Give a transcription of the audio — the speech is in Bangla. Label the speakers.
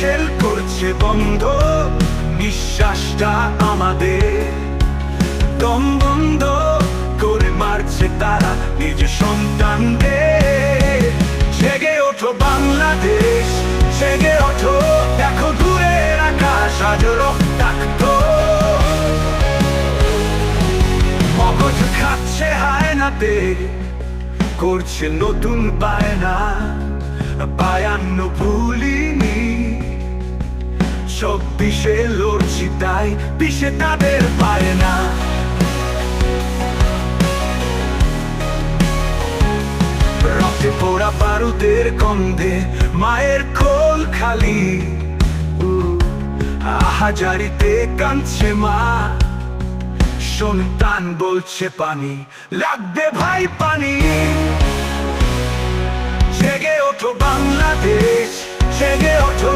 Speaker 1: মিছিল করছে বন্ধ, নিঃশ্বাসটা আমাদের দম বন্ধ করে মারছে তারা নিজ সন্তানদের। জেগে ওঠো বাংলাদেশ, জেগে ওঠো, দেখো দূরের আকাশ আজ রক্তাক্ত। মগজ খাচ্ছে হায়নাতে, করছে নতুন বায়না, বায়ান্ন ভুলিনি। ২৪-এ লড়ছি তাই, পিছে তাদের পায় না। রক্তে পোড়া বারুদের গন্ধে মায়ের কোল খালি, আহাজারিতে কাঁদছে মা, সন্তান বলছে পানি লাগবে ভাই পানি। জেগে ওঠো বাংলাদেশ, জেগে ওঠো।